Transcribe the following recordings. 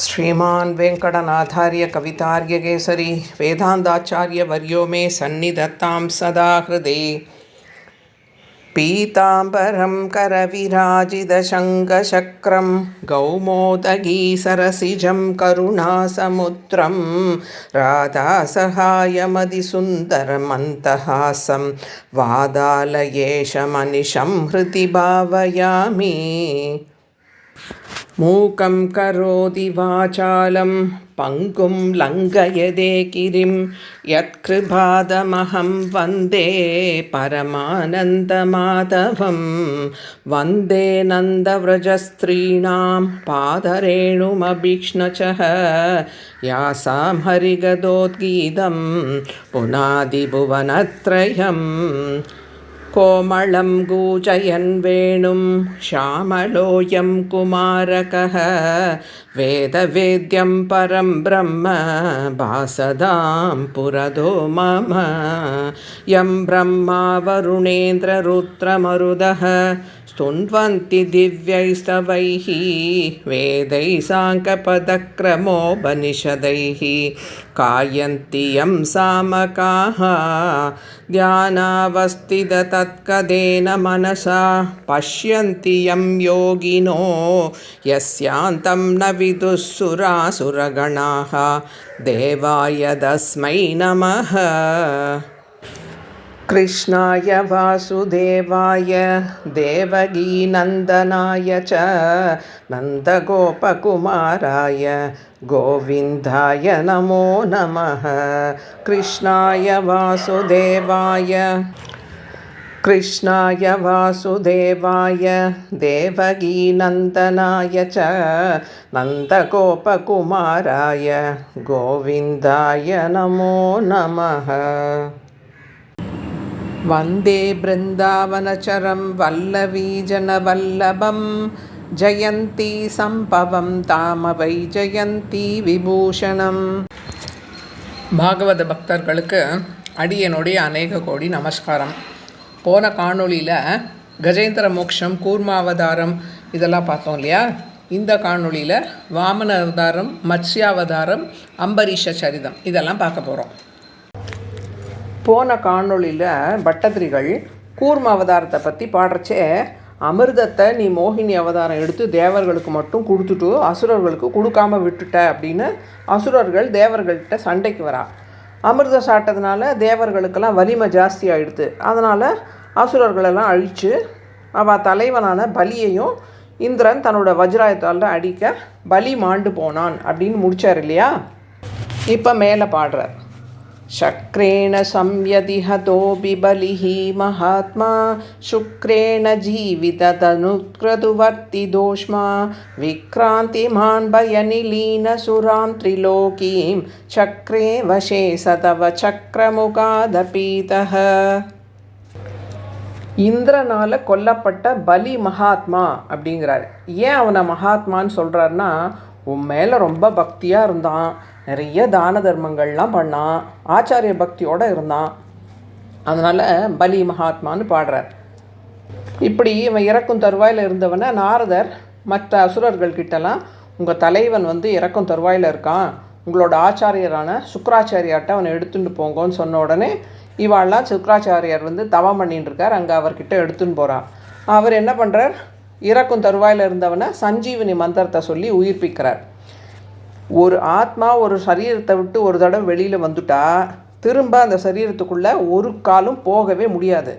श्रीमान् वेङ्कटनाथार्य कवितार्यकेसरी वेदान्ताचार्यवर्यो मे सन्निधत्तां सदा हृदि। पीताम्बरं करविराजितशङ्खचक्रं कौमोदगीसरसिजं करुणासमुद्रं राधासहायमतिसुन्दरमन्तहासं वादालयेशमनिशं हृदि भावयामि। मूकं करोति वाचालं पङ्गुं लङ्घयते गिरिं यत्कृपादमहं वन्दे परमानन्दमाधवं। वन्दे नन्दव्रजस्त्रीणां पादरेणुमभीक्ष्णचः यासां हरिगदोद्गीतं पुनादिभुवनत्रयम्। कोमलं कूजयन् वेणुं श्यामलोऽयं कुमारकः वेदवेद्यं परं ब्रह्म भासदां पुरदो मम। यं ब्रह्मा वरुणेन्द्ररुद्रमरुदः स्तुन्वन्ति दिव्यैस्तवैः वेदैः साङ्ख्यपदक्रमोपनिषदैः गायन्ति यं सामकाः ध्यानावस्थिततत्कदेन मनसा पश्यन्ति यं योगिनो यस्यान्तं न विदुः सुरासुरगणाः देवाय तस्मै नमः। कृष्णाय वासुदेवाय देवकीनन्दनाय च नन्दगोपकुमाराय गोविन्दाय नमो नमः। कृष्णाय वासुदेवाय देवकीनन्दनाय च नन्दगोपकुमाराय गोविन्दाय नमो नमः। वन्दे बृन्दावनचरं वल्लवीजनवल्लभं जयन्ती सम्भवं தாம வை ஜெயந்தி விபூஷணம். பாகவத பக்தர்களுக்கு அடியனுடைய அநேக கோடி நமஸ்காரம். போன காணொளியில் கஜேந்திர மோக்ஷம், கூர்மாவதாரம் இதெல்லாம் பார்த்தோம் இல்லையா? இந்த காணொளியில் வாமன அவதாரம், மத்ஸ்யாவதாரம், அம்பரீஷ சரிதம் இதெல்லாம் பார்க்க போகிறோம். போன காணொளியில் பட்டதிரிகள் கூர்ம அவதாரத்தை பற்றி பாடுறச்சே, அமிர்தத்தை நீ மோகினி அவதாரம் எடுத்து தேவர்களுக்கு மட்டும் கொடுத்துட்டு அசுரர்களுக்கு கொடுக்காம விட்டுட்ட அப்படின்னு அசுரர்கள் தேவர்கள்கிட்ட சண்டைக்கு வரா. அமிர்தம் சாப்பிட்டதுனால தேவர்களுக்கெல்லாம் வலிமை ஜாஸ்தி ஆகிடுது. அதனால் அசுரர்களெல்லாம் அழித்து அவள் தலைவனான பலியையும் இந்திரன் தன்னோட வஜ்ராயத்தால் அடிக்க பலி மாண்டு போனான் அப்படின்னு முடித்தார் இல்லையா? இப்போ மேலே பாடுறார். शक्रेण संयतिहतोऽपि बलिः महात्मा शुक्रेण जीविततनुकृतवर्तिदोष्मा विक्रान्तिमान् भयनिलीनसुरां त्रिलोकीं चक्रे वशे सतव சக்கரமுகாதபீதः. இந்திரனால் கொல்லப்பட்ட பலி மகாத்மா அப்படிங்கிறார். ஏன் அவனை மகாத்மான்னு சொல்கிறாருன்னா, உன் மேலே ரொம்ப பக்தியாக இருந்தான், நிறைய தான தர்மங்கள்லாம் பண்ணான், ஆச்சாரிய பக்தியோடு இருந்தான், அதனால் பலி மகாத்மான்னு பாடுறார். இப்படி இவன் இறக்கும் தருவாயில் இருந்தவனை நாரதர் மற்ற அசுரர்கள்கிட்டலாம், உங்கள் தலைவன் இறக்கும் தருவாயில் இருக்கான், உங்களோட ஆச்சாரியரான சுக்ராச்சாரியார்ட்ட அவனை எடுத்துகிட்டு போங்கன்னு சொன்ன உடனே இவாள்லாம் சுக்ராச்சாரியார் தவம் பண்ணின்னு இருக்கார். அங்கே அவர்கிட்ட எடுத்துன்னு போகிறான். அவர் என்ன பண்ணுறார்? இறக்கும் தருவாயில் இருந்தவனை சஞ்சீவினி மந்திரத்தை சொல்லி உயிர்ப்பிக்கிறார். ஒரு ஆத்மா ஒரு சரீரத்தை விட்டு ஒரு தடவை வெளியில் வந்துட்டா திரும்ப அந்த சரீரத்துக்குள்ளே ஒரு காலும் போகவே முடியாது.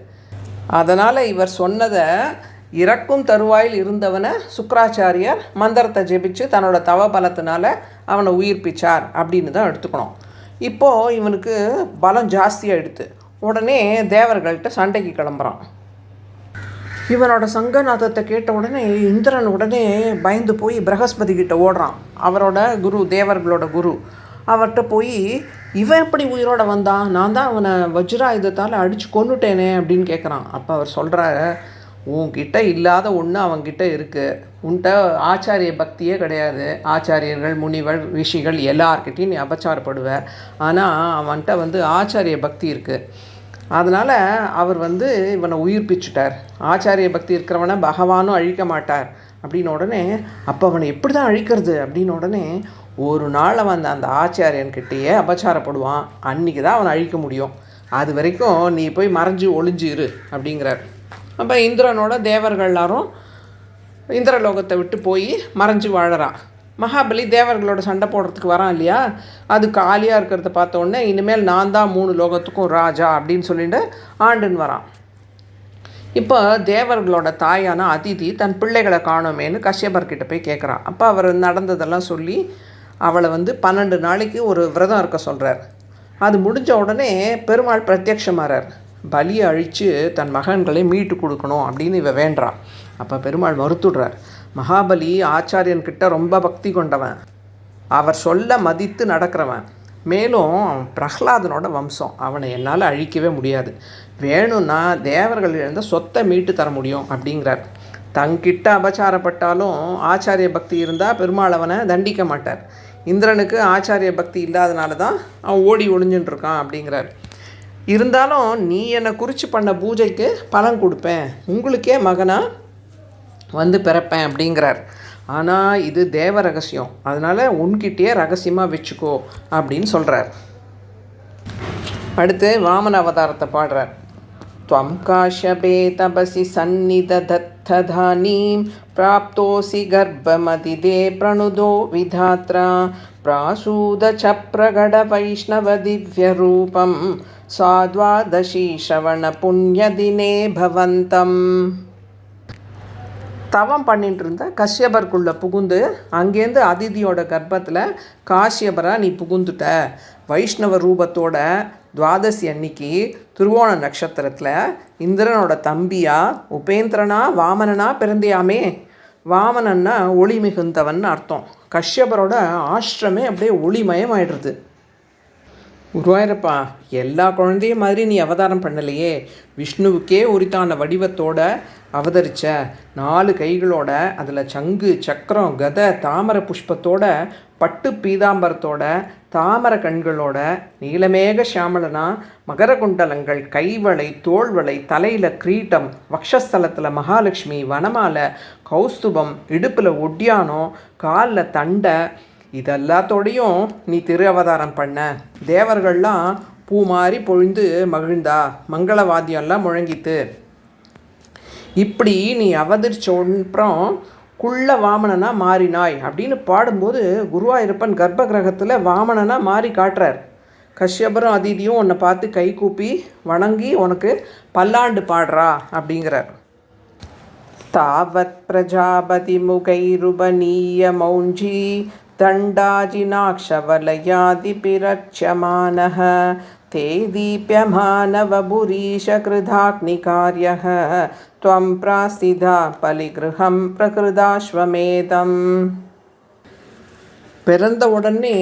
அதனால் இவர் சொன்னதை இறக்கும் தருவாயில் இருந்தவனை சுக்ராச்சாரியார் மந்திரத்தை ஜெபிச்சு தன்னோட தவ பலத்தினால அவனை உயிர்ப்பிச்சார் அப்படின்னு தான் எடுத்துக்கணும். இப்போது இவனுக்கு பலம் ஜாஸ்தியாகிடுது. உடனே தேவர்கள்ட்ட சண்டைக்கு கிளம்புறான். இவனோட சங்கநாதத்தை கேட்ட உடனே இந்திரன் உடனே பயந்து போய் பிரகஸ்பதி கிட்ட ஓடுறான். அவரோட குரு, தேவர்களோட குரு. அவர்கிட்ட போய், இவன் எப்படி உயிரோட வந்தான்? நான் தான் அவனை வஜ்ராயுதத்தால் அடித்து கொன்னுட்டேனே அப்படின்னு கேட்குறான். அப்போ அவர் சொல்கிறார், உன்கிட்ட இல்லாத ஒன்று அவன்கிட்ட இருக்குது. உன்கிட்ட ஆச்சாரிய பக்தியே கிடையாது. ஆச்சாரியர்கள், முனிவர், ரிஷிகள் எல்லார்கிட்டையும் நீ அபச்சாரப்படுவ. ஆனால் அவன்கிட்ட ஆச்சாரிய பக்தி இருக்குது. அதனால் அவர் இவனை உயிர்ப்பிச்சுட்டார். ஆச்சாரிய பக்தி இருக்கிறவனை பகவானும் அழிக்க மாட்டார். அப்படின்னு உடனே, அப்போ அவனை எப்படி தான் அழிக்கிறது அப்படின்னு உடனே, ஒரு நாள் அவன் அந்த ஆச்சாரியன்கிட்டயே அபச்சாரப்படுவான், அன்றைக்கி தான் அவனை அழிக்க முடியும், அது வரைக்கும் நீ போய் மறைஞ்சு ஒளிஞ்சு இரு அப்படிங்கிறார். அப்போ இந்திரனோட தேவர்கள் எல்லாரும் இந்திரலோகத்தை விட்டு போய் மறைஞ்சு வாழறான். மகாபலி தேவர்களோட சண்டை போடுறதுக்கு வரான் இல்லையா, அது காலியாக இருக்கிறத பார்த்த உடனே இனிமேல் நான் தான் 3 லோகத்துக்கும் ராஜா அப்படின்னு சொல்லிட்டு ஆண்டுன்னு வரான். இப்போ தேவர்களோட தாயான அதிதி தன் பிள்ளைகளை காணோமேன்னு கஷ்யபர்கிட்ட போய் கேட்குறான். அப்போ அவர் நடந்ததெல்லாம் சொல்லி அவளை 12 நாளைக்கு ஒரு விரதம் இருக்க சொல்கிறார். அது முடிஞ்ச உடனே பெருமாள் பிரத்யக்ஷமாகிறார். பலியை அழித்து தன் மகன்களை மீட்டு கொடுக்கணும் அப்படின்னு இவ வேண்டான். அப்போ பெருமாள் மறுத்துடுறார். மகாபலி ஆச்சாரியன்கிட்ட ரொம்ப பக்தி கொண்டவன், அவர் சொல்ல மதித்து நடக்கிறவன், மேலும் பிரஹ்லாதனோட வம்சம், அவனை என்னால் அழிக்கவே முடியாது, வேணும்னா தேவர்கள் இருந்த சொத்தை மீட்டு தர முடியும் அப்படிங்கிறார். தங்கிட்ட அபச்சாரப்பட்டாலும் ஆச்சாரிய பக்தி இருந்தால் பெருமாள் அவனை தண்டிக்க மாட்டார். இந்திரனுக்கு ஆச்சாரிய பக்தி இல்லாதனால தான் அவன் ஓடி ஒளிஞ்சுட்டு இருக்கான் அப்படிங்கிறார். இருந்தாலும் நீ என்னை குறித்து பண்ண பூஜைக்கு பலன் கொடுப்பேன், உங்களுக்கே மகனாக பிறப்பேன் அப்படிங்கிறார். ஆனால் இது தேவ ரகசியம், அதனால் உன்கிட்டயே ரகசியமாக வச்சுக்கோ அப்படின்னு சொல்கிறார். அடுத்து வாமன அவதாரத்தை பாடுறார். त्वं काश्यपे तपसि सन्निदधत्तधानीं प्राप्तोऽसि गर्भमतिदे प्रणुदो विधात्रा प्रासूदचप्रगडवैष्णवदिव्यरूपं स्वाद्वादशी श्रवणपुण्यदिने भवन्तम्. தவம் பண்ணிட்டு இருந்த கஷ்யபருக்குள்ளே புகுந்து அங்கேருந்து அதிதியோட கர்ப்பத்தில் காஷ்யபராக நீ புகுந்துட்ட. வைஷ்ணவ ரூபத்தோட துவாதசி அன்னைக்கு திருவோண நட்சத்திரத்தில் இந்திரனோட தம்பியா உபேந்திரனா வாமனனா பிறந்தியாமே. வாமனன்னா ஒளி மிகுந்தவன் அர்த்தம். கஷ்யபரோட ஆஷ்டிரமே அப்படியே ஒளிமயமாயிடுறது. குருவாயிரப்பா, எல்லா குழந்தையும் மாதிரி நீ அவதாரம் பண்ணலையே, விஷ்ணுவுக்கே உரித்தான வடிவத்தோட அவதரித்த, 4 கைகளோட, அதில் சங்கு சக்கரம் கதை தாமரை புஷ்பத்தோட, பட்டு பீதாம்பரத்தோட, தாமரை கண்களோட, நீலமேக சியாமலனா, மகர குண்டலங்கள், கைவளை தோள்வளை, தலையில் கிரீட்டம், வக்ஷஸ்தலத்தில் மகாலட்சுமி, வனமாலை, கௌஸ்துபம், இடுப்பில் ஒட்டியானம், காலில் தண்டை, இதெல்லாத்தோடையும் நீ திரு அவதாரம் பண்ண. தேவர்கள்லாம் பூ மாதிரி பொழிந்து மகிழ்ந்தா, மங்களவாத்தியம்லாம் முழங்கித்து. இப்படி நீ அவதரிச்சோன்றம் குள்ள வாமனனாக மாறினாய் அப்படின்னு பாடும்போது குருவாயூரப்பன் கர்ப்ப கிரகத்தில் வாமனனாக மாறி காட்டுறார். கஷ்யபரும் அதிதியும் உன்னை பார்த்து கை கூப்பி வணங்கி உனக்கு பல்லாண்டு பாடுறா அப்படிங்கிறார். தாவத் பிரஜாபதி முகைருபனீய மௌஞ்சி தண்டாஜினாக்ஷவலயாதிபிரட்சமானः ते दीप्यमानवबुरीशकृधाग्निकार्यः त्वं प्रासिधा பலிகிருஹம் பிரகிருதாஸ்வமேதம். பிறந்த உடனே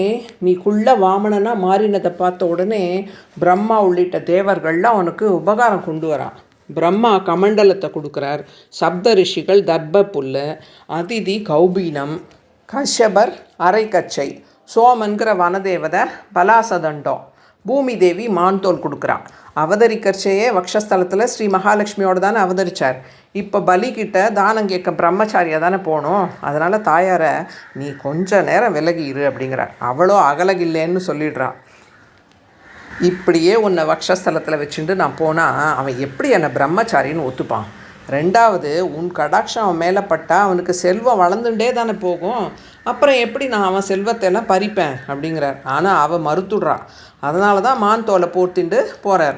நீ குள்ள வாமனனாக மாறினதை பார்த்த உடனே பிரம்மா உள்ளிட்ட தேவர்கள்லாம் அவனுக்கு உபகாரம் கொண்டு வரான். பிரம்மா கமண்டலத்தை கொடுக்குறார், சப்த ரிஷிகள் தர்ப புல், அதிதி கௌபீனம், கஷ்யபர் அரைக்கச்சை, சோமன்கிற வனதேவதை பலாசதண்டம், பூமி தேவி மான்தோல் கொடுக்குறான். அவதரிக்கச்சையே வக்ஷஸ்தலத்தில் ஸ்ரீ மகாலட்சுமியோடு தானே அவதரித்தார். இப்போ பலிக்கிட்ட தானம் கேட்க பிரம்மச்சாரியாக தானே போகணும். அதனால் தாயாரை நீ கொஞ்ச நேரம் விலகி இரு அப்படிங்கிறார். அவ்வளோ அகலகில்லேன்னு சொல்லிடுறான். இப்படியே உன்னை வக்ஷஸ்தலத்தில் வச்சுட்டு நான் போனால் அவன் எப்படி என்னை பிரம்மச்சாரின்னு ஒத்துப்பான்? 2வது, உன் கடாட்சம் அவன் மேலே பட்டால் அவனுக்கு செல்வம் வளர்ந்துட்டே தானே போகும். அப்புறம் எப்படி நான் அவன் செல்வத்தை எல்லாம் பறிப்பேன் அப்படிங்கிறார். ஆனால் அவன் மறுத்துடுறான். அதனால தான் மான் தோலை போர்த்திண்டு போகிறார்.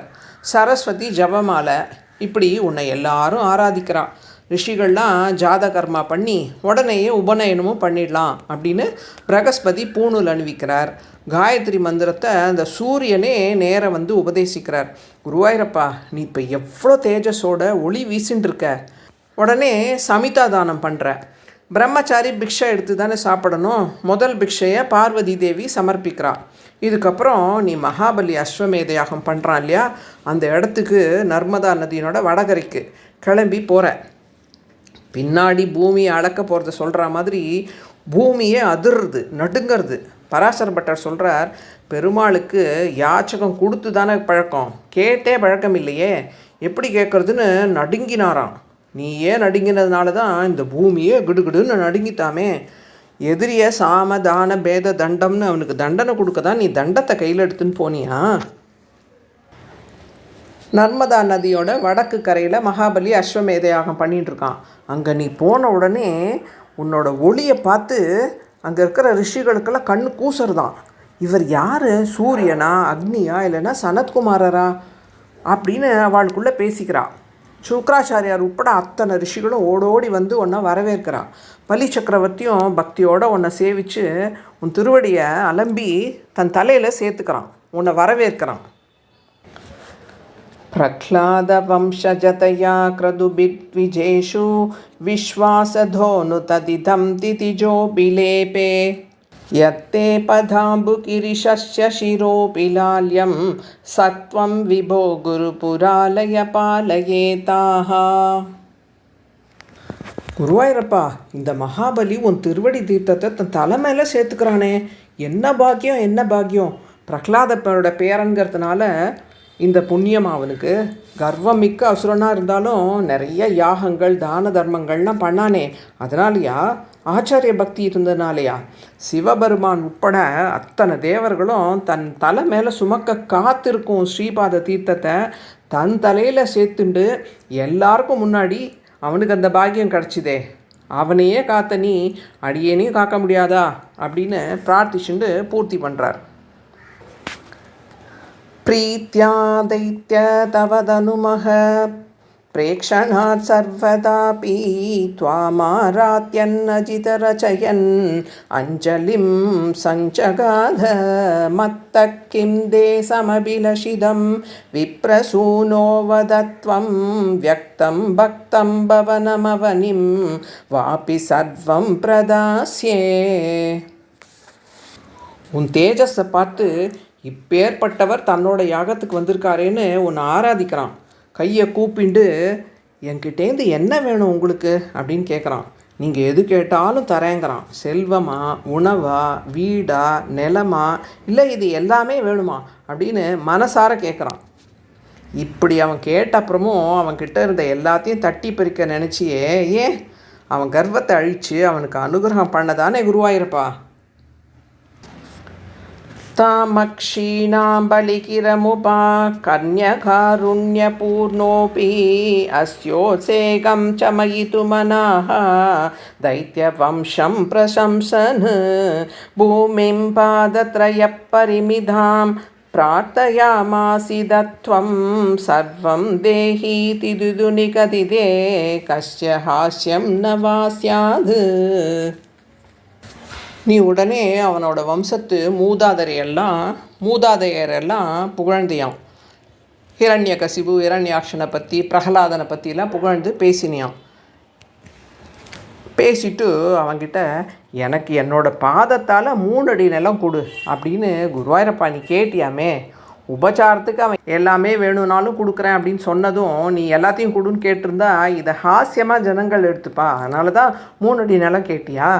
சரஸ்வதி ஜபமாலை, இப்படி உன்னை எல்லாரும் ஆராதிக்கிறான். ரிஷிகள்லாம் ஜாத கர்மா பண்ணி உடனேயே உபநயனமும் பண்ணிடலாம் அப்படின்னு பிரகஸ்பதி பூணூல் அணிவிக்கிறார். காயத்ரி மந்திரத்தை அந்த சூரியனே நேரம் உபதேசிக்கிறார். குருவாயிரப்பா, நீ இப்போ எவ்வளோ தேஜஸோட ஒளி வீசின்னு இருக்க. உடனே சமிதா தானம் பண்ணுற. பிரம்மச்சாரி பிக்ஷை எடுத்து தானே சாப்பிடணும். முதல் பிக்ஷையை பார்வதி தேவி சமர்ப்பிக்கிறா. இதுக்கப்புறம் நீ மகாபலி அஸ்வமேத யாகம் பண்ணுறான் இல்லையா, அந்த இடத்துக்கு நர்மதா நதியினோட வடகரைக்கு கிளம்பி போகிற. பின்னாடி பூமியை அளக்க போகிறத சொல்கிற மாதிரி பூமியே அதிர்றது, நடுங்கிறது. பராசர பட்டர் சொல்கிறார், பெருமாளுக்கு யாச்சகம் கொடுத்து தானே பழக்கம், கேட்டே பழக்கம் இல்லையே, எப்படி கேட்குறதுன்னு நடுங்கினாராம். நீயே நடுங்கினதுனால தான் இந்த பூமியே கிடுகிடுன்னு நடுங்கித்தாமே. எதிரிய சாம தான பேத தண்டம்னு அவனுக்கு தண்டனை கொடுக்க தான் நீ தண்டத்தை கையில் எடுத்துன்னு போனியா? நர்மதா நதியோட வடக்கு கரையில் மகாபலி அஸ்வமேத யாகம் பண்ணிகிட்ருக்கான். அங்கே நீ போன உடனே உன்னோட ஒளியை பார்த்து அங்கே இருக்கிற ரிஷிகளுக்கெல்லாம் கண்ணு கூசுறதான். இவர் யார்? சூரியனா, அக்னியா, இல்லைன்னா சனத்குமாரரா அப்படின்னு அவளுக்குள்ளே பேசிக்கிறான். சுக்ராச்சாரியார் உட்பட அத்தனை ரிஷிகளும் ஓடோடி வந்து உன்னை வரவேற்கிறான். பலி சக்கரவர்த்தியும் பக்தியோடு உன்னை சேவித்து உன் திருவடியை அலம்பி தன் தலையில் சேர்த்துக்கிறான், உன்னை வரவேற்கிறான். பிரஹ்லாத வம்சஜதயா க்ரதுபித்விஜேஷு விஸ்வாசதோனு ததிதம் திதிஜோ பிலேபே யத்தே பதாம்புகிரிஷஸ்ய சிரோபிலால்யம் சத்வம் விபோ குருபுராலய பாலயேதாஹா. குருவாயிரப்பா, இந்த மகாபலி உன் திருவடி தீர்த்தத்தை தன் தலை மேலே சேர்த்துக்கிறானே, என்ன பாக்கியம், என்ன பாக்கியம். பிரஹ்லாதப்பனோட பேரன்கிறதுனால இந்த புண்ணியம் அவனுக்கு. கர்வம் மிக்க அசுரனாக இருந்தாலும் நிறைய யாகங்கள் தான தர்மங்கள்லாம் பண்ணானே, அதனாலையா? ஆச்சாரிய பக்தி இருந்ததுனாலையா? சிவபெருமான் உட்பட அத்தனை தேவர்களும் தன் தலை மேலே சுமக்க காத்திருக்கும் ஸ்ரீபாத தீர்த்தத்தை தன் தலையில் சேர்த்துண்டு எல்லாருக்கும் முன்னாடி அவனுக்கு அந்த பாக்கியம் கிடச்சிதே. அவனையே காத்த நீ அடியேனையும் காக்க முடியாதா அப்படின்னு பிரார்த்திச்சுண்டு பூர்த்தி பண்ணுறார். प्रीत्या दैत्य तव तनुमः प्रेक्षणात् सर्वदापि त्वामारात्यन्नजितरचयन् अञ्जलिं सञ्चगाध मत्तः किं देशमभिलषितं विप्रसूनो वदत्वं व्यक्तं भक्तं भवनमवनिं वापि सर्वं प्रदास्ये. उन तेजस्सை பார்த்து இப்பேற்பட்டவர் தன்னோட யாகத்துக்கு வந்திருக்காரேன்னு உன்னை ஆராதிக்கிறான். கையை கூப்பிண்டு என்கிட்டேருந்து என்ன வேணும் உங்களுக்கு அப்படின்னு கேட்குறான். நீங்கள் எது கேட்டாலும் தரேங்கிறான். செல்வமா, உணவா, வீடா, நிலமா, இல்லை இது எல்லாமே வேணுமா அப்படின்னு மனசார கேட்குறான். இப்படி அவன் கேட்ட அப்புறமும் அவன்கிட்ட இருந்த எல்லாத்தையும் தட்டி பறிக்க நினச்சியே ஏன் அவன் கர்வத்தை அழித்து அவனுக்கு அனுகிரகம் பண்ணதானே குருவாயிரப்பா. तामक्षीणां बलिकिरमुपा कन्यकारुण्यपूर्णोऽपि अस्योत्सेकं चमयितुमनाः दैत्यवंशं प्रशंसन् भूमिं पादत्रयपरिमिधां प्रार्थयामासिदत्वं सर्वं देहीति दुदुनिकदिदे कस्य हास्यं न वा स्यात्. நீ உடனே அவனோட வம்சத்து மூதாதையரெல்லாம் புகழ்ந்தியான். ஹிரண்யகசிபு, இரண்யாக்ஷனை பற்றி, பிரகலாதனை பற்றிலாம் புகழ்ந்து பேசினியான். பேசிட்டு அவன்கிட்ட எனக்கு என்னோட பாதத்தால் 3 அடி நிலம் கொடு அப்படின்னு குருவாயிரப்பா நீ கேட்டியாமே. உபச்சாரத்துக்கு அவன் எல்லாமே வேணும்னாலும் கொடுக்குறேன் அப்படின்னு சொன்னதும் நீ எல்லாத்தையும் கொடுன்னு கேட்டிருந்தா இதை ஹாஸ்யமாக ஜனங்கள் எடுத்துப்பா. அதனால தான் 3 அடி நிலம் கேட்டியா?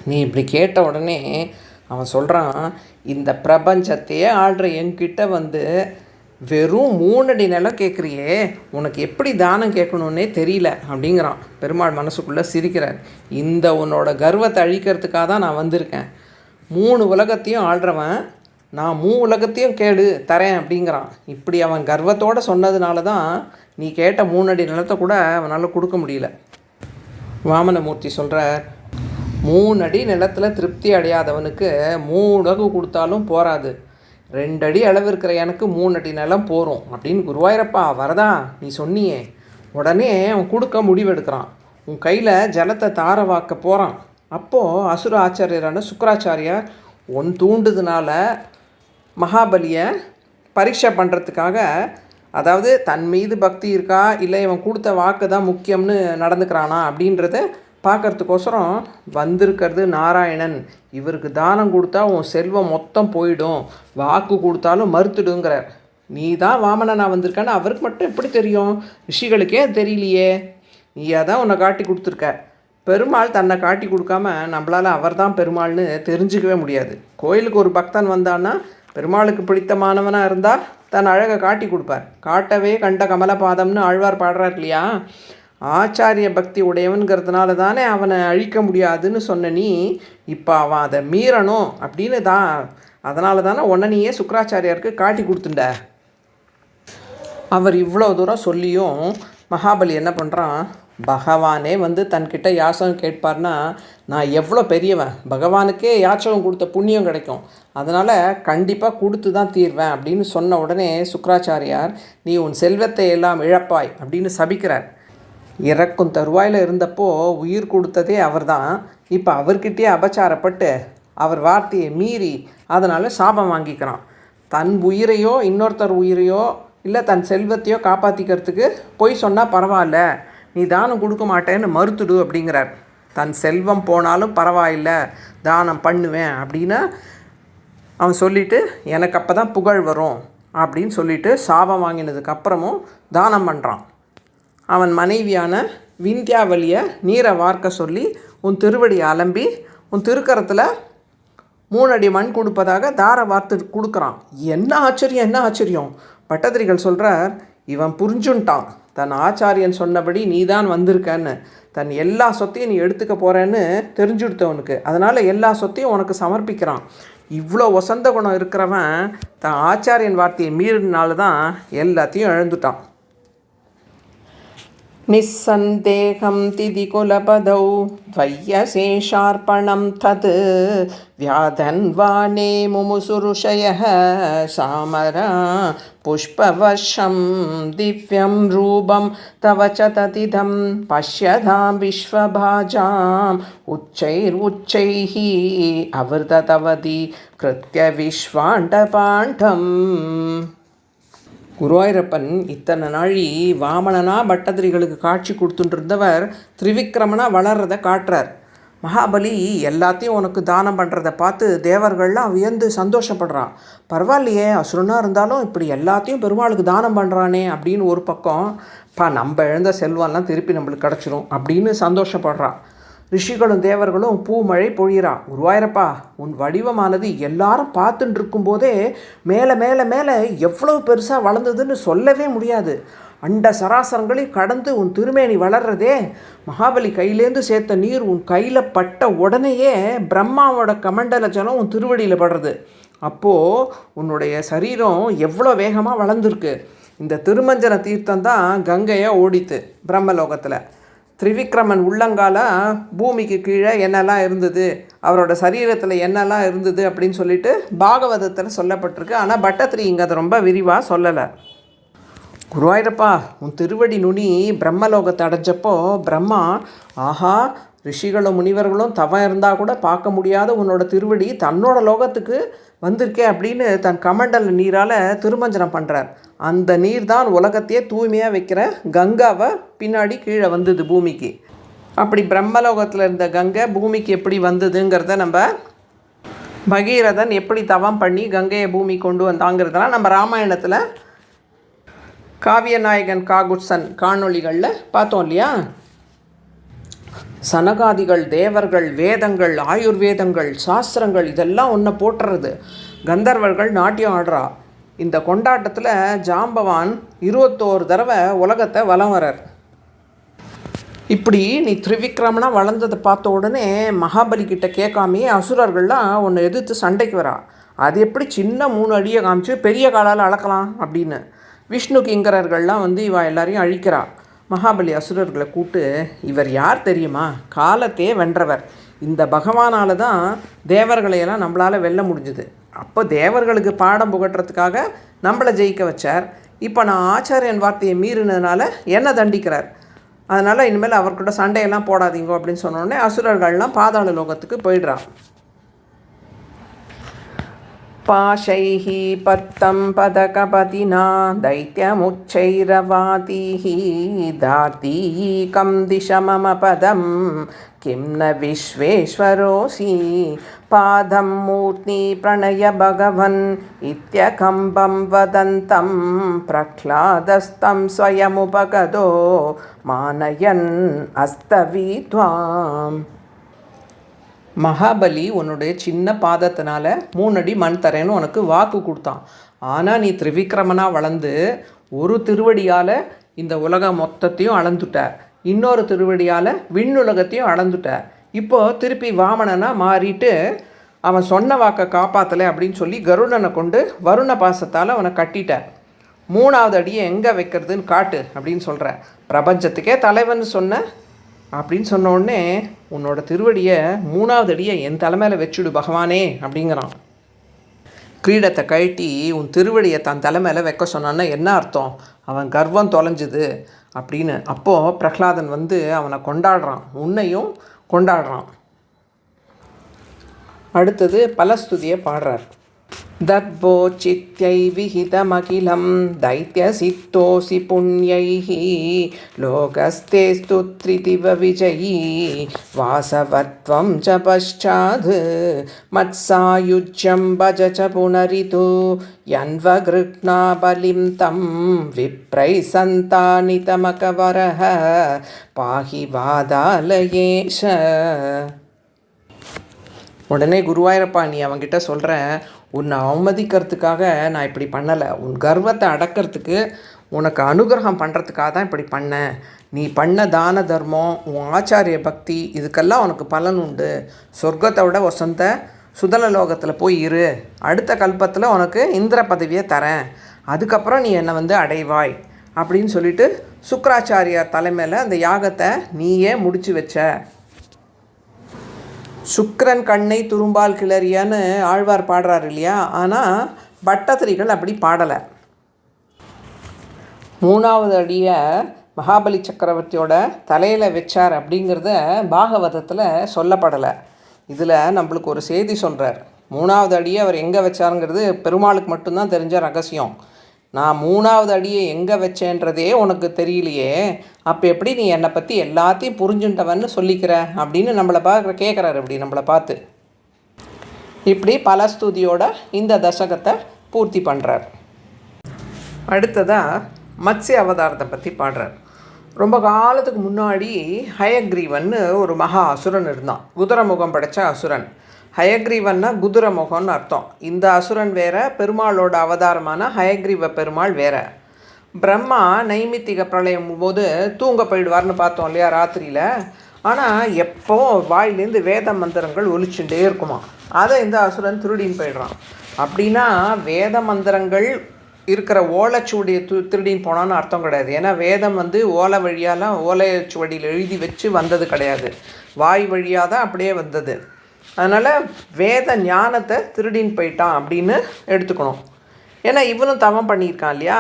நீ இப்படி கேட்ட உடனே அவன் சொல்கிறான், இந்த பிரபஞ்சத்தையே ஆள்ற என்கிட்ட வந்து வெறும் 3 அடி நிலம் கேட்குறியே, உனக்கு எப்படி தானம் கேட்கணுன்னே தெரியல அப்படிங்கிறான். பெருமாள் மனசுக்குள்ளே சிரிக்கிறார். இந்த உன்னோட கர்வத்தை அழிக்கிறதுக்காக தான் நான் வந்திருக்கேன். 3 உலகத்தையும் ஆள்றவன் நான் 3 உலகத்தையும் கேடு தரேன் அப்படிங்கிறான். இப்படி அவன் கர்வத்தோடு சொன்னதுனால தான் நீ கேட்ட 3 அடி நிலத்தை கூட அவனால் கொடுக்க முடியல. வாமனமூர்த்தி சொல்கிறார், 3 அடி நிலத்தில் திருப்தி அடையாதவனுக்கு 3 உலகம் கொடுத்தாலும் போராது. 2 அடி அளவு இருக்கிற எனக்கு 3 அடி நிலம் போகும் அப்படின்னு குருவாயிரப்பா வரதா நீ சொன்னியே. உடனே அவன் கொடுக்க முடிவெடுக்கிறான். உன் கையில் ஜலத்தை தாரவாக்க போகிறான். அப்போது அசுர ஆச்சாரியரான சுக்கராச்சாரியார் ஒன் தூண்டுதுனால மகாபலியை பரீட்சை பண்ணுறதுக்காக, அதாவது தன் மீது பக்தி இருக்கா இல்லை இவன் கொடுத்த வாக்கு தான் முக்கியம்னு நடந்துக்கிறானா அப்படின்றத பார்க்கறதுக்கோசரம் வந்திருக்கிறது நாராயணன். இவருக்கு தானம் கொடுத்தா உன் செல்வம் மொத்தம் போயிடும், வாக்கு கொடுத்தாலும் மறுத்துடுங்கிறார். நீ தான் வாமனனா வந்திருக்கான்னு அவருக்கு மட்டும் எப்படி தெரியும்? ரிஷிகளுக்கே தெரியலையே. நீயா தான் உன்னை காட்டி கொடுத்துருக்க. பெருமாள் தன்னை காட்டி கொடுக்காம நம்மளால் அவர் தான் பெருமாள்னு தெரிஞ்சிக்கவே முடியாது. கோயிலுக்கு ஒரு பக்தன் வந்தான்னா பெருமாளுக்கு பிடித்தமானவனாக இருந்தால் தன் அழகை காட்டி கொடுப்பார். காட்டவே கண்ட கமலபாதம்னு ஆழ்வார் பாடுறார் இல்லையா? ஆச்சாரிய பக்தி உடையவன்கிறதுனால தானே அவனை அழிக்க முடியாதுன்னு சொன்ன நீ இப்போ அவன் அதை மீறணும் அப்படின்னு தான், அதனால தானே நீயே சுக்கராச்சாரியாருக்கு காட்டி கொடுத்துண்ட. அவர் இவ்வளோ தூரம் சொல்லியும் மகாபலி என்ன பண்ணுறான், பகவானே வந்து தன்கிட்ட யாசகம் கேட்பார்னா நான் எவ்வளோ பெரியவன், பகவானுக்கே யாச்சகம் கொடுத்த புண்ணியம் கிடைக்கும், அதனால் கண்டிப்பாக கொடுத்து தான் தீர்வேன் அப்படின்னு சொன்ன உடனே சுக்கராச்சாரியார் நீ உன் செல்வத்தை எல்லாம் இழப்பாய் அப்படின்னு சபிக்கிறார். இறக்கும் தருவாயில் இருந்தப்போ உயிர் கொடுத்ததே அவர் தான். இப்போ அவர்கிட்டயே அபச்சாரப்பட்டு அவர் வார்த்தையை மீறி அதனால் சாபம் வாங்கிக்கிறான். தன் உயிரையோ இன்னொருத்தர் உயிரையோ இல்லை தன் செல்வத்தையோ காப்பாற்றிக்கிறதுக்கு பொய் சொன்னால் பரவாயில்ல, நீ தானம் கொடுக்க மாட்டேன்னு மறுத்துடு அப்படிங்கிறார். தன் செல்வம் போனாலும் பரவாயில்லை தானம் பண்ணுவேன் அப்படின்னு அவன் சொல்லிவிட்டு எனக்கு அப்போ தான் புகழ் வரும் அப்படின்னு சொல்லிவிட்டு சாபம் வாங்கினதுக்கப்புறமும் தானம் பண்ணுறான். அவன் மனைவியான விந்தியாவலியை நீரை வார்க்க சொல்லி உன் திருவடியை அலம்பி உன் திருக்கரத்தில் 3 அடி மண் கொடுப்பதாக தார வார்த்து கொடுக்குறான். என்ன ஆச்சரியம்! பட்டதிரிகள் சொல்கிறார், இவன் புரிஞ்சுன்ட்டான், தன் ஆச்சாரியன் சொன்னபடி நீ தான் வந்திருக்கன்னு, தன் எல்லா சொத்தையும் நீ எடுத்துக்க போகிறேன்னு தெரிஞ்சுடுத்தவனுக்கு, அதனால் எல்லா சொத்தையும் உனக்கு சமர்ப்பிக்கிறான். இவ்வளோ வசந்த குணம் இருக்கிறவன் தன் ஆச்சாரியன் வார்த்தையை மீறினால தான் எல்லாத்தையும் இழந்துட்டான். நிசந்தேகம் திதிகுலபதௌ துவய்யசேஷார்ப்பணம் தத் வியாதன்வானே முமுசுருஷயः சாமரா புஷ்பவர்ஷம் திவ்யம் ரூபம் தவ ச ததிதம் பஷ்யதாம் விஸ்வபாஜாம் உச்சைः அவர்ததவதி கிருத்ய விஸ்வாண்டபாண்டம். குருவாயூரப்பன் இத்தனை நாழி வாமனனா பட்டதிரிகளுக்கு காட்சி கொடுத்துட்டுருந்தவர் திரிவிக்ரமனாக வளர்றதை காட்டுறார். மகாபலி எல்லாத்தையும் உனக்கு தானம் பண்ணுறதை பார்த்து தேவர்கள்லாம் வியந்து சந்தோஷப்படுறான். பரவாயில்லையே, அசுரனாக இருந்தாலும் இப்படி எல்லாத்தையும் பெருமாளுக்கு தானம் பண்ணுறானே அப்படின்னு ஒரு பக்கம், நம்ம இழந்த செல்வம்லாம் திருப்பி நம்மளுக்கு கிடச்சிரும் அப்படின்னு சந்தோஷப்படுறான். ரிஷிகளும் தேவர்களும் பூமழை பொழிகிறா. குருவாயூரப்பா, உன் வடிவமானது எல்லாரும் பார்த்துட்டு இருக்கும்போதே மேலே மேலே மேலே எவ்வளோ பெருசாக வளர்ந்ததுன்னு சொல்லவே முடியாது. அண்ட சராசரங்களையும் கடந்து உன் திருமேனி வளர்றதே. மகாபலி கையிலேருந்து சேர்த்த நீர் உன் கையில் பட்ட உடனேயே பிரம்மாவோட கமண்டல ஜலம் உன் திருவடியில் படுறது. அப்போது உன்னுடைய சரீரம் எவ்வளோ வேகமாக வளர்ந்துருக்கு. இந்த திருமஞ்சன தீர்த்தம் தான் கங்கையை ஓடித்து பிரம்மலோகத்தில். திரிவிக்ரமன் உள்ளங்கால பூமிக்கு கீழே என்னெல்லாம் இருந்தது, அவரோட சரீரத்தில் என்னெல்லாம் இருந்தது அப்படின்னு சொல்லிட்டு பாகவதத்தில் சொல்லப்பட்டிருக்கு. ஆனால் பட்டத்திரி இங்கே அதை ரொம்ப விரிவாக சொல்லலை. குருவாயூரப்பா, உன் திருவடி நுனி பிரம்மலோகத்தை அடைஞ்சப்போ பிரம்மா, ஆஹா, ரிஷிகளும் முனிவர்களும் தவம் இருந்தால் கூட பார்க்க முடியாத உன்னோட திருவடி தன்னோட லோகத்துக்கு வந்திருக்கே அப்படின்னு தன் கமண்டல நீரால் திருமஞ்சனம் பண்ணுறார். அந்த நீர் தான் உலகத்தையே தூய்மையாக வைக்கிற கங்காவை பின்னாடி கீழே வந்தது பூமிக்கு. அப்படி பிரம்மலோகத்தில் இருந்த கங்கை பூமிக்கு எப்படி வந்ததுங்கிறத நம்ம பகீரதன் எப்படி தவம் பண்ணி கங்கையை பூமி கொண்டு வந்தாங்கிறதெல்லாம் நம்ம ராமாயணத்தில் காவியநாயகன் காகுட்சன் காணொளிகளில் பார்த்தோம் இல்லையா? சனகாதிகள், தேவர்கள், வேதங்கள், ஆயுர்வேதங்கள், சாஸ்திரங்கள் இதெல்லாம் ஒன்றை போட்டுறது. கந்தர்வர்கள் நாட்டியம் ஆடுறா. இந்த கொண்டாட்டத்தில் ஜாம்பவான் 21 தடவை உலகத்தை வலம் வரார். இப்படி நீ திரிவிக்ரமனாக வளர்ந்ததை பார்த்த உடனே மகாபலி கிட்ட கேட்காமையே அசுரர்கள்லாம் உன்னை எதிர்த்து சண்டைக்கு வரா. அது எப்படி சின்ன 3 அடியை காமிச்சு பெரிய காலால் அளக்கலாம் அப்படின்னு விஷ்ணு கிங்கரர்கள்லாம் வந்து இவ எல்லாரையும் அழிக்கிறா. மகாபலி அசுரர்களை கூட்டு, இவர் யார் தெரியுமா, காலத்தையே வென்றவர், இந்த பகவானால் தான் தேவர்களையெல்லாம் நம்மளால் வெல்ல முடிஞ்சுது. அப்போ தேவர்களுக்கு பாடம் புகட்டுறதுக்காக நம்மளை ஜெயிக்க வச்சார். இப்போ நான் ஆச்சாரியன் வார்த்தையை மீறினதுனால என்ன தண்டிக்கிறார். அதனால் இனிமேல் அவர்கிட்ட சண்டையெல்லாம் போடாதீங்கோ அப்படின்னு சொன்னோடனே அசுரர்கள்லாம் பாதாள லோகத்துக்கு போயிடுறா. பாஷைः பத்தம் பதகபதினா दैत्यमुच्चैरवातीः दातीकं दिश मम पदं किं न विश्वेश्वरोऽसि पादं मूर्ध्नि प्रणय भगवन् इत्यकम्बं वदन्तं प्रह्लादस्तं स्वयमुपगतो मानयन् अस्तवीत्वाम्. மகாபலி உன்னுடைய சின்ன பாதத்தினால 3 அடி மண் தரேன்னு உனக்கு வாக்கு கொடுத்தான். ஆனால் நீ திரிவிக்ரமனாக வளர்ந்து ஒரு திருவடியால் இந்த உலகம் மொத்தத்தையும் அளந்துட்ட, இன்னொரு திருவடியால் விண்ணுலகத்தையும் அளந்துட்ட. இப்போது திருப்பி வாமனனாக மாறிட்டு அவன் சொன்ன வாக்கை காப்பாற்றலை அப்படின்னு சொல்லி கருடனை கொண்டு வருண பாசத்தால் அவனை கட்டிட்ட. 3வது அடியை எங்கே வைக்கிறதுன்னு காட்டு அப்படின்னு சொல்கிற. பிரபஞ்சத்துக்கே தலைவன் சொன்ன அப்படின்னு சொன்ன உடனே உன்னோட திருவடியை 3வது அடியை என் தலைமையில் வச்சுடு பகவானே அப்படிங்கிறான். கிரீடத்தை கழட்டி உன் திருவடியை தன் தலைமையில் வைக்க சொன்னான்னா என்ன அர்த்தம்? அவன் கர்வம் தொலைஞ்சுது அப்படின்னு. அப்போது பிரகலாதன் வந்து அவனை கொண்டாடுறான், உன்னையும் கொண்டாடுறான். அடுத்தது பலஸ்துதியை பாடுறார். தத்போச்சித்யை விஹிதமகிலம் தைத்யசித்தோசி புண்ணியைः லோகஸ்தே ஸ்துத்ரிதிவ விஜயீ வாசவத்வம் ச பஷ்சாத் மத்சாயுஜ்யம் பஜ ச புனரிது யன்வகிருக்ணா பலிம் தம் விப்ரை சந்தானிதமகவரஹ பாஹி வாதாலயேஷ. உடனே குருவாயூரப்பா நீ அவன்கிட்ட சொல்கிற, உன்னை அவமதிக்கிறதுக்காக நான் இப்படி பண்ணலை, உன் கர்வத்தை அடக்கிறதுக்கு உனக்கு அனுகிரகம் பண்ணுறதுக்காக தான் இப்படி பண்ணேன். நீ பண்ண தான தர்மம், உன் ஆச்சாரிய பக்தி, இதுக்கெல்லாம் உனக்கு பலன் உண்டு. சொர்க்கத்தை விட வசந்த சுதல லோகத்தில் போய் இரு, அடுத்த கல்பத்தில் உனக்கு இந்திர பதவியை தரேன், அதுக்கப்புறம் நீ என்னை வந்து அடைவாய் அப்படின்னு சொல்லிட்டு சுக்ராச்சாரியார் தலைமையில் அந்த யாகத்தை நீயே முடிச்சு வச்ச. சுக்கிரன் கண்ணை துரும்பால் கிளறியான்னு ஆழ்வார் பாடுறார் இல்லையா? ஆனால் பட்டத்திரிகள் அப்படி பாடலை. 3வது அடியை மகாபலி சக்கரவர்த்தியோட தலையில் வச்சார் அப்படிங்கிறத பாகவதத்தில் சொல்லப்படலை. இதில் நம்மளுக்கு ஒரு செய்தி சொல்கிறார். 3வது அடியை அவர் எங்கே வச்சாருங்கிறது பெருமாளுக்கு மட்டும்தான் தெரிஞ்ச ரகசியம். நான் 3வது அடியை எங்கே வச்சேன்றதே உனக்கு தெரியலையே, அப்போ எப்படி நீ என்னை பற்றி எல்லாத்தையும் புரிஞ்சுட்டவன்னு சொல்லிக்கிற அப்படின்னு நம்மளை கேட்குறாரு. அப்படி நம்மளை பார்த்து இப்படி பலஸ்துதியோட இந்த தசகத்தை பூர்த்தி பண்ணுறார். அடுத்ததாக மத்ஸ்ய அவதாரத்தை பற்றி பாடுறார். ரொம்ப காலத்துக்கு முன்னாடி ஹயக்ரீவன்னு ஒரு மகா அசுரன் இருந்தான். குதிரை முகம் படைத்த அசுரன். ஹயக்ரீவன்னா குதிரை முகம்னு அர்த்தம். இந்த அசுரன் வேற, பெருமாளோட அவதாரமான ஹயக்ரீவ பெருமாள் வேற. பிரம்மா நைமித்திக பிரளயம் போது தூங்க போயிடுவார்னு பார்த்தோம் இல்லையா ராத்திரியில். ஆனால் எப்போ வாயிலேருந்து வேத மந்திரங்கள் ஒலிச்சுட்டே இருக்குமா, அதை இந்த அசுரன் திருடின்னு போயிடுறான். அப்படின்னா வேத மந்திரங்கள் இருக்கிற ஓலைச்சுவடியை திருடின்னு போனான்னு அர்த்தம் கிடையாது. ஏன்னா வேதம் வந்து ஓலை வழியாலாம் ஓலைச்சுவடியில் எழுதி வச்சு வந்தது கிடையாது, வாய் வழியாக தான் அப்படியே வந்தது. அதனால் வேத ஞானத்தை திருடின்னு போயிட்டான் அப்படின்னு எடுத்துக்கணும். ஏன்னா இவனும் தவம் பண்ணியிருக்கான் இல்லையா?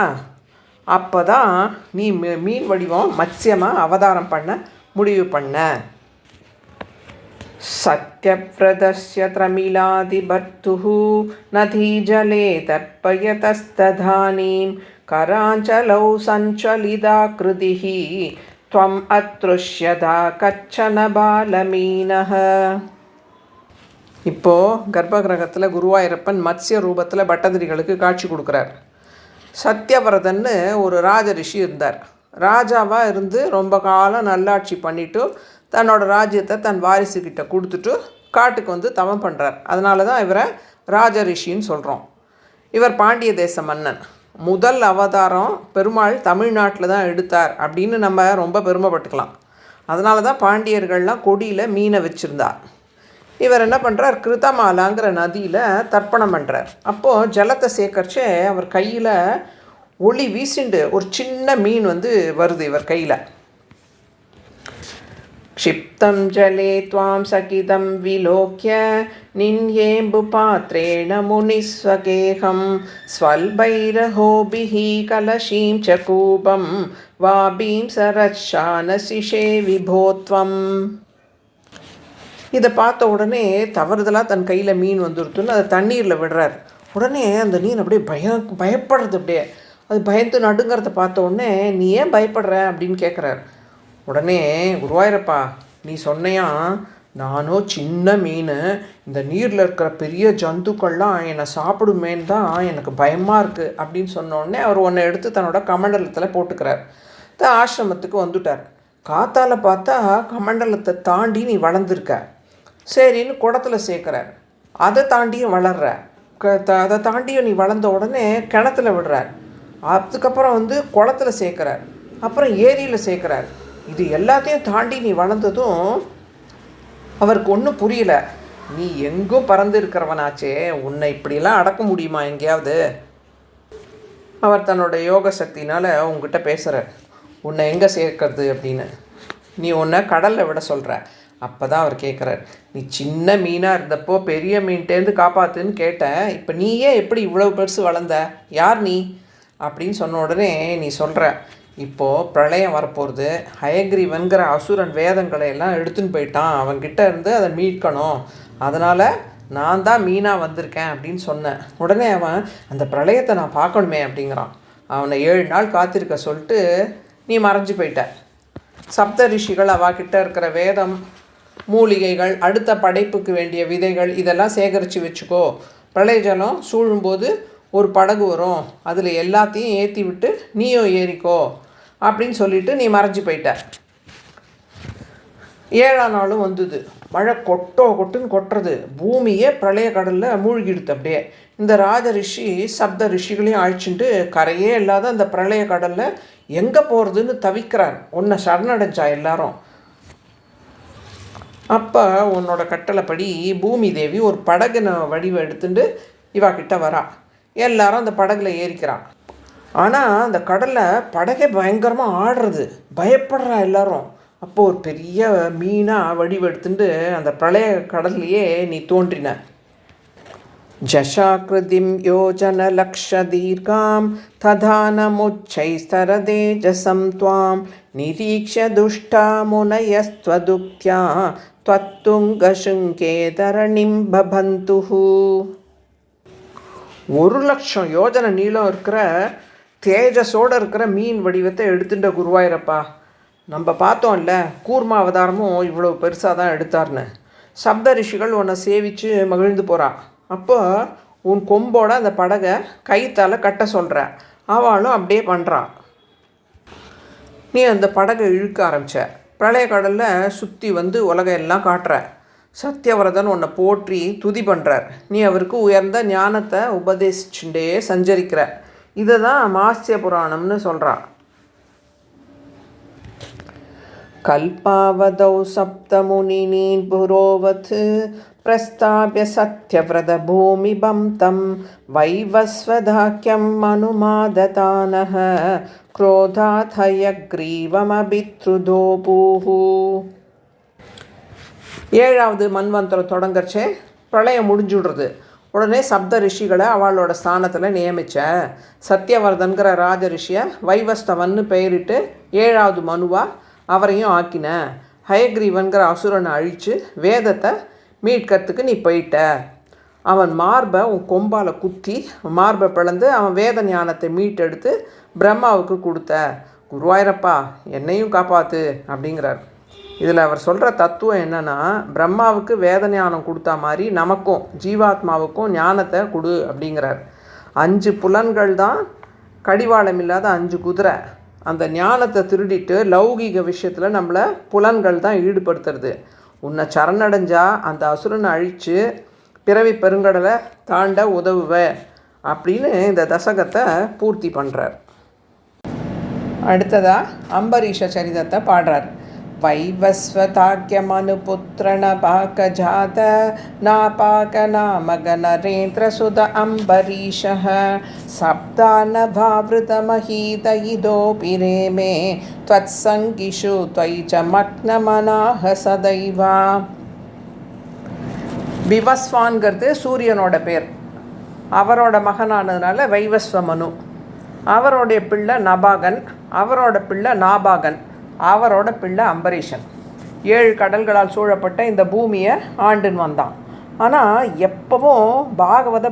அப்போ தான் நீ மீன் வடிவம் மத்ஸ்யமாக அவதாரம் பண்ண முடிவு பண்ண. சத்யப்ரதஸ்ய த்ரமிலாதிபர்த்துஹு நதி ஜலே தர்ப்பயதஸ்ததானீம் கராஞ்சலௌ சஞ்சலிதாக்ருதிஹி த்வம் அத்ருஷ்யதா கச்சன பாலமீனஹ. இப்போது கர்ப்பகிரகத்தில் குருவாயூரப்பன் மத்ஸ்ய ரூபத்தில் பட்டதிரிகளுக்கு காட்சி கொடுக்குறார். சத்யவிரதன்னு ஒரு ராஜ ரிஷி இருந்தார். ராஜாவாக இருந்து ரொம்ப காலம் நல்லாட்சி பண்ணிவிட்டு தன்னோட ராஜ்யத்தை தன் வாரிசுக்கிட்ட கொடுத்துட்டு காட்டுக்கு வந்து தவம் பண்ணுறார். அதனால தான் இவரை ராஜ ரிஷின்னு சொல்கிறோம். இவர் பாண்டிய தேச மன்னன். முதல் அவதாரம் பெருமாள் தமிழ்நாட்டில் தான் எடுத்தார் அப்படின்னு நம்ம ரொம்ப பெருமைப்பட்டுக்கலாம். அதனால தான் பாண்டியர்கள்லாம் கொடியில் மீனை வச்சுருந்தார். இவர் என்ன பண்ணுறார், கிருத்தமாலாங்கிற நதியில் தர்ப்பணம் பண்ணுறார். அப்போது ஜலத்தை சேகரித்து அவர் கையில் ஒளி வீசிண்டு ஒரு சின்ன மீன் வந்து வருது இவர் கையில். க்ஷிப்தம் ஜலே த்வாம் சகிதம் விலோக்ய நின்யேம்பு பாத்ரேண முனிஸ்வகேகம் ஸ்வல்பைரஹோபிஹி கலஷீம் ச கூபம் வாபீம் சரச்சானசிஷே விபோத்வம். இதை பார்த்த உடனே தவறுதலாக தன் கையில் மீன் வந்துருத்துன்னு அதை தண்ணீரில் விடுறார். உடனே அந்த நீர் அப்படியே பயப்படுறது. அப்படியே அது பயந்து நடுங்கிறத பார்த்த உடனே நீ ஏன் பயப்படுற அப்படின்னு கேட்குறார். உடனே குருவாயூரப்பா நீ சொன்னையா, நானும் சின்ன மீன், இந்த நீரில் இருக்கிற பெரிய ஜந்துக்கள்லாம் என்னை சாப்பிடுமேன்னு தான் எனக்கு பயமாக இருக்குது அப்படின்னு சொன்னோடனே அவர் ஒன்றை எடுத்து தன்னோட கமண்டலத்தில் போட்டுக்கிறார். ஆசிரமத்துக்கு வந்துட்டார். காத்தால் பார்த்தா கமண்டலத்தை தாண்டி நீ வளர்ந்துருக்க. சரின்னு குடத்துல சேர்க்குறார். அதை தாண்டியும் வளர்ற, அதை தாண்டியும் நீ வளர்ந்த உடனே கிணத்துல விடுறார். அதுக்கப்புறம் குளத்துல சேர்க்குறார். அப்புறம் ஏரியில் சேர்க்குறார். இது எல்லாத்தையும் தாண்டி நீ வளர்ந்ததும் அவருக்கு ஒன்றும் புரியல. நீ எங்கும் பறந்து இருக்கிறவனாச்சே, உன்னை இப்படிலாம் அடக்க முடியுமா எங்கேயாவது? அவர் தன்னோட யோக சக்தினால் உங்ககிட்ட பேசுகிறார், உன்னை எங்கே சேர்க்கறது அப்படின்னு. நீ உன்னை கடலில் விட சொல்கிற. அப்போ தான் அவர் கேட்குறார், நீ சின்ன மீனாக இருந்தப்போ பெரிய மீன்ட்டேருந்து காப்பாற்றுன்னு கேட்டேன், இப்போ நீயே எப்படி இவ்வளோ பெருசு வளர்ந்த, யார் நீ அப்படின்னு சொன்ன உடனே நீ சொல்கிற, இப்போது பிரளயம் வரப்போகிறது, ஹயக்ரீவன்கிற அசுரன் வேதங்களை எல்லாம் எடுத்துன்னு போயிட்டான், அவன்கிட்ட இருந்து அதை மீட்கணும், அதனால் நான் தான் மீனாக வந்திருக்கேன் அப்படின்னு சொன்னேன். உடனே அவன் அந்த பிரளயத்தை நான் பார்க்கணுமே அப்படிங்கிறான். அவனை 7 நாள் காத்திருக்க சொல்லிட்டு நீ மறைஞ்சு போயிட்ட. சப்த ரிஷிகள் அவகிட்ட இருக்கிற வேதம், மூலிகைகள், அடுத்த படைப்புக்கு வேண்டிய விதைகள் இதெல்லாம் சேகரித்து வச்சுக்கோ, பிரளய ஜலம் சூழும்போது ஒரு படகு வரும், அதில் எல்லாத்தையும் ஏற்றி விட்டு நீயும் ஏறிக்கோ அப்படின்னு சொல்லிவிட்டு நீ மறைஞ்சு போயிட்ட. 7ஆம் நாளும் வந்தது. மழை கொட்டுன்னு கொட்டுறது, பூமியே பிரளய கடலில் மூழ்கிடுது. அப்படியே இந்த ராஜ ரிஷி சப்த ரிஷிகளையும் அழிச்சுட்டு கரையே இல்லாத அந்த பிரளய கடலில் எங்கே போகிறதுன்னு தவிக்கிறார். உன்னை சரணடைஞ்சா எல்லாரும். அப்போ உன்னோட கட்டளைப்படி பூமி தேவி ஒரு படகுன வடிவை எடுத்துட்டு இவாக்கிட்ட வரா. எல்லாரும் அந்த படகுல ஏறிக்கிறான். ஆனால் அந்த கடலில் படகே பயங்கரமாக ஆடுறது, பயப்படுறா எல்லாரும். அப்போது ஒரு பெரிய மீனாக வடிவெடுத்துட்டு அந்த பிரளய கடல்லையே நீ தோன்றின. ஜஷாக்ருதிம் யோஜன லக்ஷ தீர்காம் ததானமுச்சைஸ்தரதேஜசம் துவாம் நிரீக்ஷ துஷ்டா முனயஸ்த்வதுக்த்யா த்வத்துங்கசுங்கே தரணிம் பபந்துஹு. 1,00,000 யோஜனை நீளம் இருக்கிற தேஜஸோடு இருக்கிற மீன் வடிவத்தை எடுத்துட்ட குருவாயிரப்பா. நம்ம பார்த்தோம்ல, கூர்ம அவதாரமும் இவ்வளோ பெருசாக தான் எடுத்தார்னு. சப்த ரிஷிகள் உன்னை சேவித்து மகிழ்ந்து போகிறா. அப்போ உன் கொம்போட அந்த படகை கைத்தால் கட்ட சொல்கிற, அவளும் அப்படியே பண்ணுறான். நீ அந்த படகை இழுக்க ஆரம்பித்த. பிரளய கடலில் சுற்றி உலகம் எல்லாம் காட்டுற. சத்தியவிரதன் உன்னை போற்றி துதி பண்ணுறார். நீ அவருக்கு உயர்ந்த ஞானத்தை உபதேசிச்சுட்டே சஞ்சரிக்கிற. இதை தான் மாஸ்ய புராணம்னு சொல்கிறான். கல்பாவதௌ சப்தமுனினீன் புரோவத் பிரஸ்தாபிய சத்யவிரத பூமிபம் தம் வைவஸ்வதாக்கியம் அனுமாததானஹ க்ரோதாத் ஹயக்ரீவமபித்ருதோபூஹு. 7வது மன்வந்தரம் தொடங்கச்சே பிரளயம் முடிஞ்சுடுறது. உடனே சப்த ரிஷிகளை அவளோட ஸ்தானத்தில் நியமித்த. சத்யவர்தன்கிற ராஜ ரிஷியை வைவஸ்தவன்னு பெயரிட்டு 7வது மனுவாக அவரையும் ஆக்கின. ஹயக்ரீவன்கிற அசுரனை அழித்து வேதத்தை மீட்கிறதுக்கு நீ போயிட்ட. அவன் மார்பை உன் கொம்பால் குத்தி மார்பை பிளந்து அவன் வேத ஞானத்தை மீட்டெடுத்து பிரம்மாவுக்கு கொடுத்த. குருவாயிரப்பா என்னையும் காப்பாற்று அப்படிங்கிறார். இதில் அவர் சொல்கிற தத்துவம் என்னென்னா, பிரம்மாவுக்கு வேத ஞானம் கொடுத்தா மாதிரி நமக்கும் ஜீவாத்மாவுக்கும் ஞானத்தை கொடு அப்படிங்கிறார். 5 புலன்கள் தான் கடிவாளம் இல்லாத 5 குதிரை. அந்த ஞானத்தை திருடிட்டு லௌகீக விஷயத்தில் நம்மளை புலன்கள் தான் ஈடுபடுத்துறது. உன்னை சரணடைஞ்சா அந்த அசுரனை அழித்து பிறவி பெருங்கடலை தாண்ட உதவுவ அப்படின்னு இந்த தசகத்தை பூர்த்தி பண்ணுறார். அடுத்ததாக அம்பரீஷ சரிதத்தை பாடுறார். வைவஸ்வதாக்கியமனுபுத்திர நபாக ஜாத நாபாக நாமக நரேந்திர சுத அம்பரீஷः சப்தானபாவிருதமஹீத இதோபி ரேமே த்வத்சங்கிஷு த்வயி ச மக்னமனாஹ சதைவா. விவஸ்வான்கிறது சூரியனோட பேர். அவரோட மகனானதுனால வைவஸ்வமனு. அவரோடைய பிள்ளை நபாகன், அவரோட பிள்ளை நாபாகன், அவரோட பிள்ளை அம்பரீஷன். 7 கடல்களால் சூழப்பட்ட இந்த பூமியை ஆண்டுன்னு வந்தான். ஆனால் எப்பவும்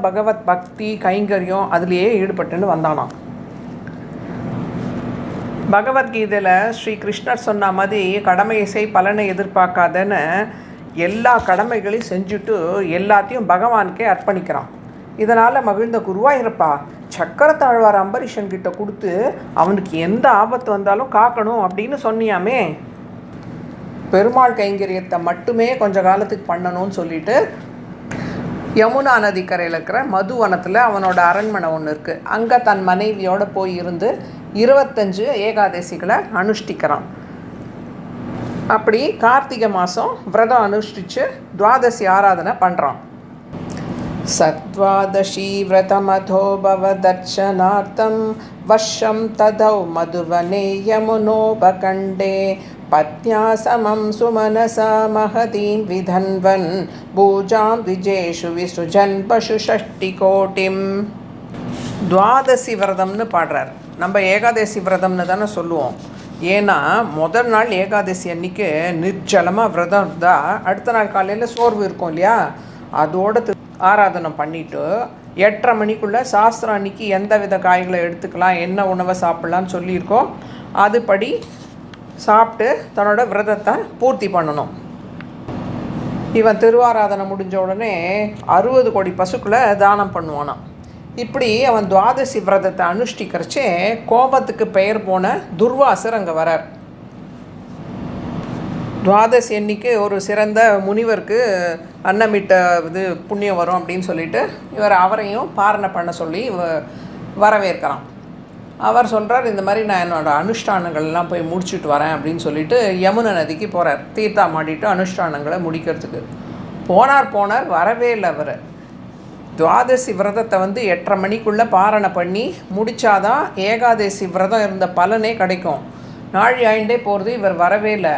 பகவத் பக்தி கைங்கரியம் அதுலேயே ஈடுபட்டுன்னு வந்தானாம். பகவத்கீதையில் ஸ்ரீ கிருஷ்ணர் சொன்ன மாதிரி கடமையை செய் பலனை எதிர்பார்க்காதன்னு எல்லா கடமைகளையும் செஞ்சுட்டு எல்லாத்தையும் பகவானுக்கே அர்ப்பணிக்கிறான். இதனால் மகிழ்ந்த குருவாயிரப்பா, சக்கரத்தாழ்வார் அம்பரீஷன் கிட்ட கொடுத்து அவனுக்கு எந்த ஆபத்து வந்தாலும் காக்கணும் அப்படின்னு சொன்னியாமே. பெருமாள் கைங்கரியத்தை மட்டுமே கொஞ்ச காலத்துக்கு பண்ணணும்னு சொல்லிட்டு யமுனா நதிக்கரையில் இருக்கிற மதுவனத்தில் அவனோட அரண்மனை ஒன்று இருக்குது. அங்கே தன் மனைவியோடு போய் இருந்து 25 ஏகாதசிகளை அனுஷ்டிக்கிறான். அப்படி கார்த்திகை மாதம் விரதம் அனுஷ்டித்து துவாதசி ஆராதனை பண்ணுறான். சத்வாதசி விரதமதோ பவதர்ஷனார்த்தம் வர்ஷம் ததௌ மதுவனே யமுனோபகண்டே பத்யா சமம் சுமனசா மகதீம் விதன்வன் பூஜாம் விஜேஷு விசுஜன் பசு ஷஷ்டி கோட்டிம். துவாதசி விரதம்னு பாடுறார். நம்ம ஏகாதசி விரதம்னு தானே சொல்லுவோம். ஏன்னா முதல் நாள் ஏகாதசி அன்னைக்கு நிர்ஜலமாக விரதம் இருந்தால் அடுத்த நாள் காலையில் சோர்வு இருக்கும் இல்லையா, அதோட ஆராதனை பண்ணிவிட்டு 8:30 மணிக்குள்ளே சாஸ்திரம் அன்னைக்கு எந்த வித காய்களை எடுத்துக்கலாம், என்ன உணவை சாப்பிட்லான்னு சொல்லியிருக்கோம், அதுபடி சாப்பிட்டு தன்னோட விரதத்தை பூர்த்தி பண்ணணும். இவன் திருவாராதனை முடிஞ்ச உடனே 60 கோடி பசுக்களை தானம் பண்ணுவானான். இப்படி அவன் துவாதசி விரதத்தை அனுஷ்டிக்கிறச்சே கோபத்துக்கு பெயர் போன துர்வாசர் அங்கே வரார். துவாதசி அன்னைக்கு ஒரு சிறந்த முனிவருக்கு அன்னமிட்ட இது புண்ணியம் வரும் அப்படின்னு சொல்லிட்டு அவரையும் பாரணை பண்ண சொல்லி வரவேற்கிறான். அவர் சொல்கிறார், இந்த மாதிரி நான் என்னோடய அனுஷ்டானங்கள்லாம் போய் முடிச்சுட்டு வரேன் அப்படின்னு சொல்லிட்டு யமுனை நதிக்கு போகிறார். தீர்த்தா மாட்டிட்டு அனுஷ்டானங்களை முடிக்கிறதுக்கு போனார். வரவே இல்லை அவர். துவாதசி விரதத்தை 8:30 மணிக்குள்ளே பாரணை பண்ணி முடித்தாதான் ஏகாதசி விரதம் இருந்த பலனே கிடைக்கும். நாழி ஆயிண்டே போகிறது, இவர் வரவே இல்லை.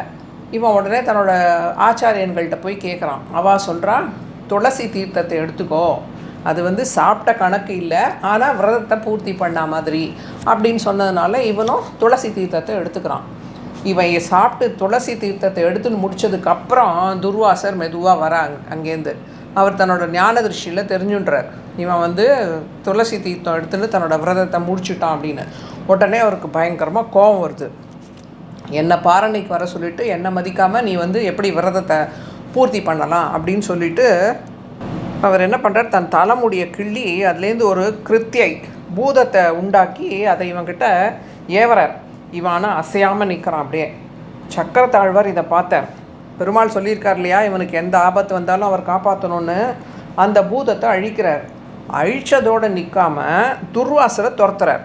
இவன் உடனே தன்னோட ஆச்சாரியன்கள்கிட்ட போய் கேட்குறான். அவள் சொல்கிறா, துளசி தீர்த்தத்தை எடுத்துக்கோ, அது சாப்பிட்ட கணக்கு இல்லை, ஆனால் விரதத்தை பூர்த்தி பண்ண மாதிரி அப்படின்னு சொன்னதுனால இவனும் துளசி தீர்த்தத்தை எடுத்துக்கிறான். இவன் சாப்பிட்டு துளசி தீர்த்தத்தை எடுத்துன்னு முடித்ததுக்கப்புறம் துர்வாசர் மெதுவாக வர அங்கேருந்து அவர் தன்னோட ஞான திருஷ்டியில் தெரிஞ்சுன்றார். இவன் துளசி தீர்த்தம் எடுத்துன்னு தன்னோட விரதத்தை முடிச்சுட்டான் அப்படின்னு. உடனே அவருக்கு பயங்கரமாக கோபம் வருது. என்னை பாரணைக்கு வர சொல்லிவிட்டு என்னை மதிக்காமல் நீ எப்படி விரதத்தை பூர்த்தி பண்ணலாம் அப்படின்னு சொல்லிவிட்டு அவர் என்ன பண்ணுறார், தன் தலைமுடியை கிள்ளி அதுலேருந்து ஒரு கிருத்தியை பூதத்தை உண்டாக்கி அதை இவன்கிட்ட ஏவறார். இவனா அசையாமல் நிற்கிறான். அப்படியே சக்கரத்தாழ்வார் இதை பார்த்தார். பெருமாள் சொல்லியிருக்கார் இல்லையா, இவனுக்கு எந்த ஆபத்து வந்தாலும் அவர் காப்பாற்றணும்னு. அந்த பூதத்தை அழிக்கிறார். அழிச்சதோடு நிற்காமல் துர்வாசரை துரத்துறார்.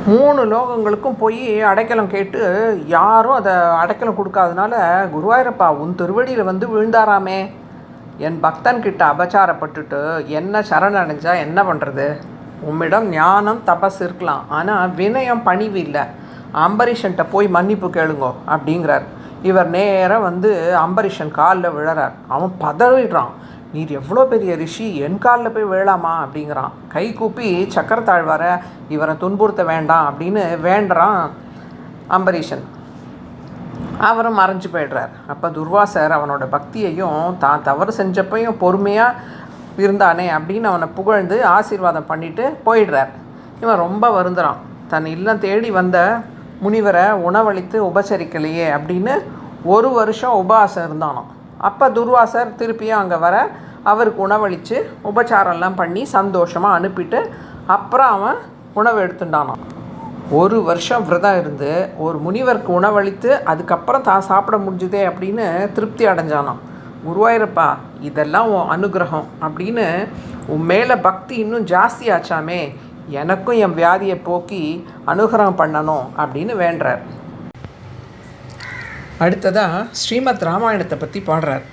3 லோகங்களுக்கும் போய் அடைக்கலம் கேட்டு யாரும் அதை அடைக்கலம் கொடுக்காதனால, குருவாயூரப்பா உன் திருவடியில் விழுந்தாராமே, என் பக்தன்கிட்ட அபச்சாரப்பட்டுட்டு என்ன சரணடைஞ்சால் என்ன பண்ணுறது, உம்மிடம் ஞானம் தபஸ் இருக்கலாம், ஆனால் வினயம் பணிவு இல்லை, அம்பரீஷன்ட்ட போய் மன்னிப்பு கேளுங்கோ அப்படிங்கிறார். இவர் நேராக அம்பரீஷன் காலில் விழறார். அவன் பதறிடுறான். நீர் எவ்வளோ பெரிய ரிஷி, என் காலில் போய் விழலாமா அப்படிங்கிறான். கை கூப்பி சக்கரத்தாழ்வார இவரை துன்புறுத்த வேண்டாம் அப்படின்னு வேண்டுறான் அம்பரீஷன். அவரும் மறைஞ்சு போய்டுறார். அப்போ துர்வாசர் அவனோட பக்தியையும் தான் தவறு செஞ்சப்பையும் பொறுமையாக இருந்தானே அப்படின்னு அவனை புகழ்ந்து ஆசீர்வாதம் பண்ணிவிட்டு போயிடுறார். இவன் ரொம்ப வருந்துறான். தன் இல்லம் தேடி வந்த முனிவரை உணவளித்து உபசரிக்கலையே அப்படின்னு 1 வருஷம் உபவாசம் இருந்தானோ. அப்போ துர்வாசர் திருப்பியும் அங்கே வர அவருக்கு உணவளித்து உபச்சாரம்லாம் பண்ணி சந்தோஷமாக அனுப்பிட்டு அப்புறம் அவன் உணவு எடுத்துட்டானான். 1 வருஷம் விரதம் இருந்து ஒரு முனிவருக்கு உணவளித்து அதுக்கப்புறம் தான் சாப்பிட முடிஞ்சுதே அப்படின்னு திருப்தி அடைஞ்சானான். குருவாயூரப்பா இதெல்லாம் உன் அனுகிரகம் அப்படின்னு உன் மேலே பக்தி இன்னும் ஜாஸ்தி ஆச்சாமே, எனக்கும் என் வியாதியை போக்கி அனுகிரகம் பண்ணணும் அப்படின்னு வேண்டுறார். அடுத்ததாக ஸ்ரீமத் ராமாயணத்தை பற்றி பாடுறார்.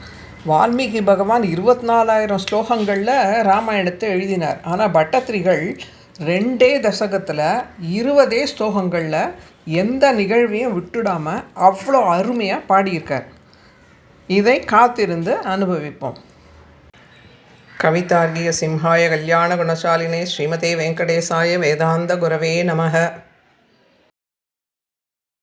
வால்மீகி பகவான் 24,000 ஸ்லோகங்களில் ராமாயணத்தை எழுதினார். ஆனால் பட்டத்திரிகள் 2 தசகத்தில் 20 ஸ்லோகங்களில் எந்த நிகழ்வையும் விட்டுடாமல் அவ்வளோ அருமையாக பாடியிருக்கார். இதை காத்திருந்து அனுபவிப்போம். கவிதார்கிய சிம்ஹாய கல்யாண குணசாலினே ஸ்ரீமதே வெங்கடேசாய வேதாந்த குரவே நமக.